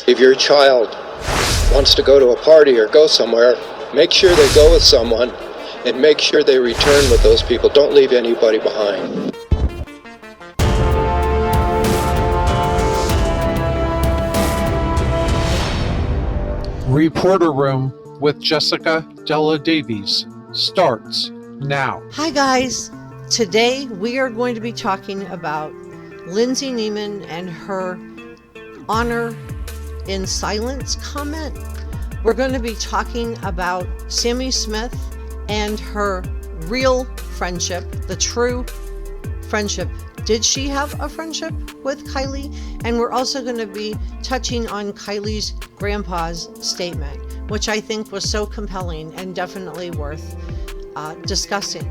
If your child wants to go to a party or go somewhere, make sure they go with someone and make sure they return with those people. Don't leave anybody behind. Reporter Room with Jessica Della Davies starts now. Hi guys, today we are going to be talking about Lindsay Neiman and her honor in silence comment. We're going to be talking about Sami Smith and her real friendship, the true friendship. Did she have a friendship with Kiely? And we're also going to be touching on Kiely's grandpa's statement, which I think was so compelling and definitely worth discussing.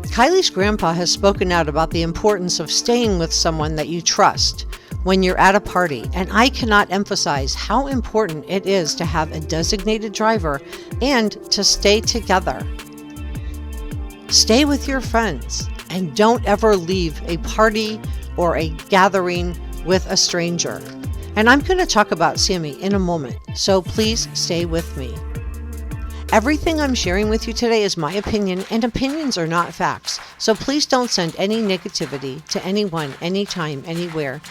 Kiely's grandpa has spoken out about the importance of staying with someone that you trust when you're at a party, and I cannot emphasize how important it is to have a designated driver and to stay together. Stay with your friends and don't ever leave a party or a gathering with a stranger. And I'm going to talk about Sami in a moment, so please stay with me. Everything I'm sharing with you today is my opinion, and opinions are not facts, so please don't send any negativity to anyone, anytime, anywhere.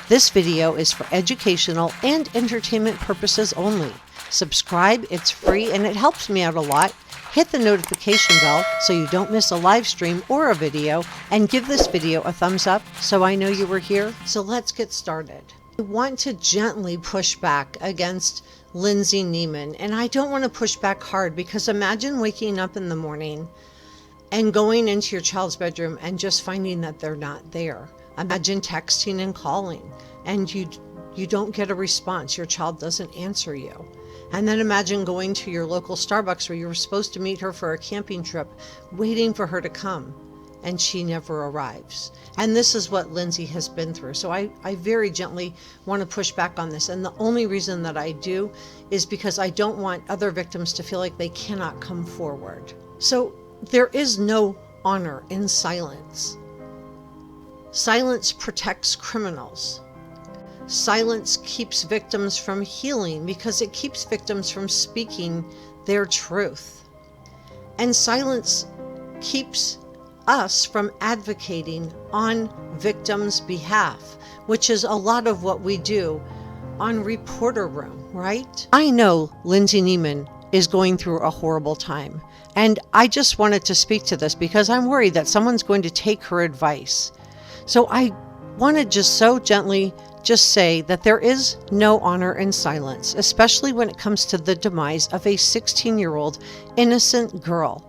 This video is for educational and entertainment purposes only. Subscribe, it's free and it helps me out a lot. Hit the notification bell so you don't miss a live stream or a video, and give this video a thumbs up so I know you were here. So let's get started. I want to gently push back against Lindsay Neiman, and I don't want to push back hard, because imagine waking up in the morning and going into your child's bedroom and just finding that they're not there. Imagine texting and calling and you don't get a response. Your child doesn't answer you. And then imagine going to your local Starbucks where you were supposed to meet her for a camping trip, waiting for her to come, and she never arrives. And this is what Lindsay has been through. So I very gently want to push back on this. And the only reason that I do is because I don't want other victims to feel like they cannot come forward. So there is no honor in silence. Silence protects criminals. Silence keeps victims from healing because it keeps victims from speaking their truth. And silence keeps us from advocating on victims' behalf, which is a lot of what we do on Reporter Room, right? I know Lindsay Neiman is going through a horrible time, and I just wanted to speak to this because I'm worried that someone's going to take her advice. So I want to just so gently just say that there is no honor in silence, especially when it comes to the demise of a 16-year-old innocent girl.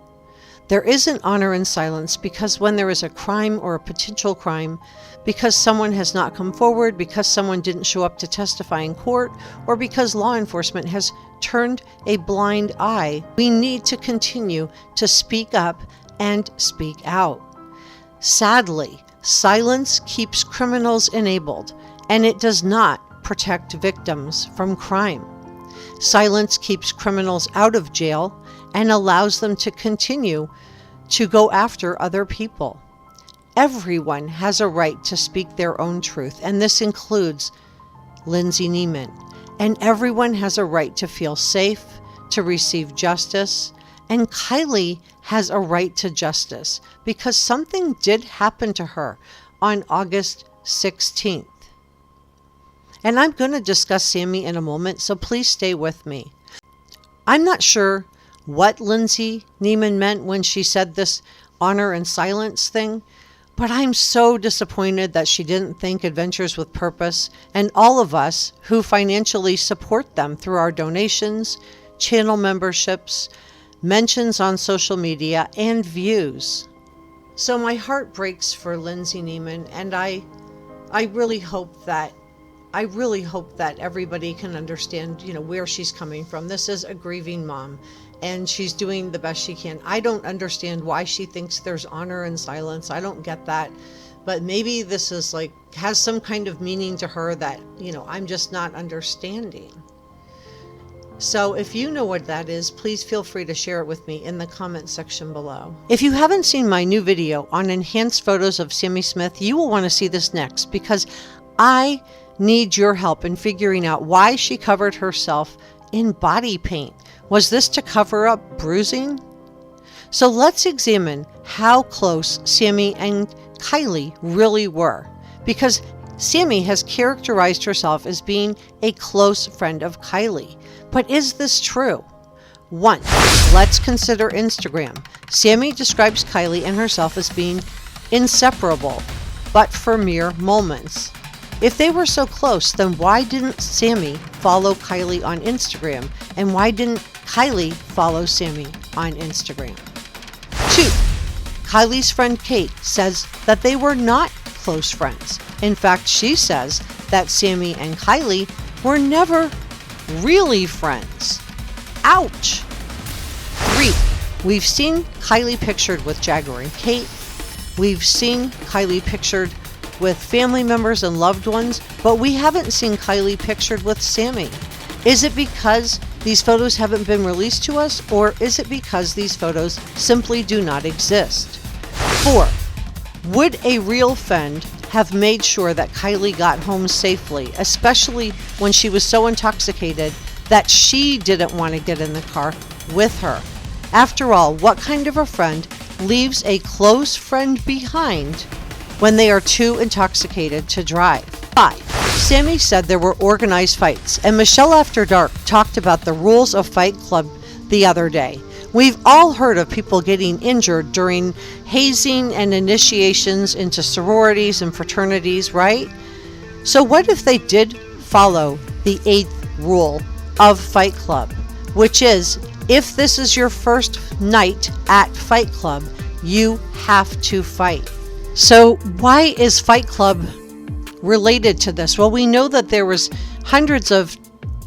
There isn't honor in silence because when there is a crime or a potential crime, because someone has not come forward, because someone didn't show up to testify in court, or because law enforcement has turned a blind eye, we need to continue to speak up and speak out. Sadly, silence keeps criminals enabled, and it does not protect victims from crime. Silence keeps criminals out of jail and allows them to continue to go after other people. Everyone has a right to speak their own truth, and this includes Lindsay Neiman. And everyone has a right to feel safe, to receive justice, and Kiely has a right to justice because something did happen to her on August 16th. And I'm going to discuss Sami in a moment, so please stay with me. I'm not sure what Lindsay Neiman meant when she said this honor and silence thing, but I'm so disappointed that she didn't thank Adventures with Purpose and all of us who financially support them through our donations, channel memberships, mentions on social media, and views. So my heart breaks for Lindsay Neiman, and I really hope that everybody can understand, where she's coming from. This is a grieving mom, and she's doing the best she can. I don't understand why she thinks there's honor in silence. I don't get that. But maybe this is has some kind of meaning to her that, I'm just not understanding. So if you know what that is, please feel free to share it with me in the comment section below. If you haven't seen my new video on enhanced photos of Sami Smith, you will want to see this next because I need your help in figuring out why she covered herself in body paint. Was this to cover up bruising? So let's examine how close Sami and Kiely really were, because Sami has characterized herself as being a close friend of Kiely. But is this true? 1. Let's consider Instagram. Sami describes Kiely and herself as being inseparable, but for mere moments. If they were so close, then why didn't Sami follow Kiely on Instagram? And why didn't Kiely follow Sami on Instagram? 2. Kylie's friend Kate says that they were not close friends. In fact, she says that Sami and Kiely were never really friends. Ouch! 3. We've seen Kiely pictured with Jagger and Kate. We've seen Kiely pictured with family members and loved ones, but we haven't seen Kiely pictured with Sami. Is it because these photos haven't been released to us, or is it because these photos simply do not exist? 4. Would a real friend have made sure that Kiely got home safely, especially when she was so intoxicated that she didn't want to get in the car with her? After all, what kind of a friend leaves a close friend behind when they are too intoxicated to drive? 5. Sami said there were organized fights, and Michelle After Dark talked about the rules of Fight Club the other day. We've all heard of people getting injured during hazing and initiations into sororities and fraternities, right? So what if they did follow the 8th rule of Fight Club, which is, if this is your first night at Fight Club, you have to fight. So why is Fight Club related to this? Well, we know that there was hundreds of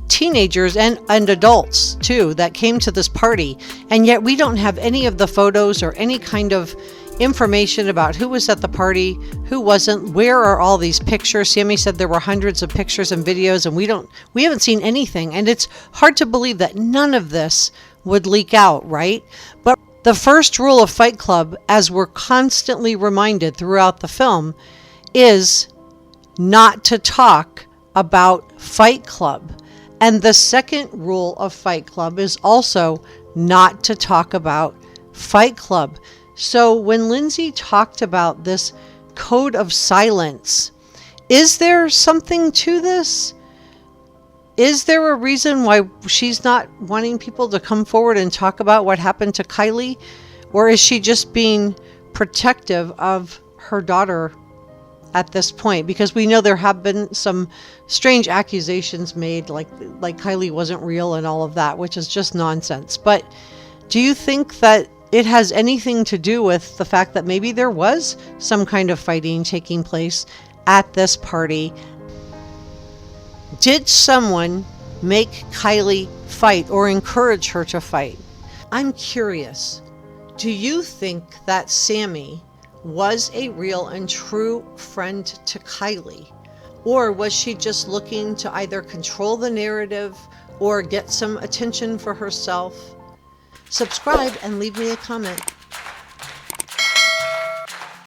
teenagers and adults too that came to this party, and yet we don't have any of the photos or any kind of information about who was at the party, who wasn't. Where are all these pictures? Sami said there were hundreds of pictures and videos, and we haven't seen anything, and it's hard to believe that none of this would leak out, right? But the first rule of Fight Club, as we're constantly reminded throughout the film, is not to talk about Fight Club. And the second rule of Fight Club is also not to talk about Fight Club. So when Lindsay talked about this code of silence, is there something to this? Is there a reason why she's not wanting people to come forward and talk about what happened to Kiely? Or is she just being protective of her daughter at this point? Because we know there have been some strange accusations made, like Kiely wasn't real and all of that, which is just nonsense. But do you think that it has anything to do with the fact that maybe there was some kind of fighting taking place at this party? Did someone make Kiely fight or encourage her to fight? I'm curious. Do you think that Sami was a real and true friend to Kiely? Or was she just looking to either control the narrative or get some attention for herself? Subscribe and leave me a comment.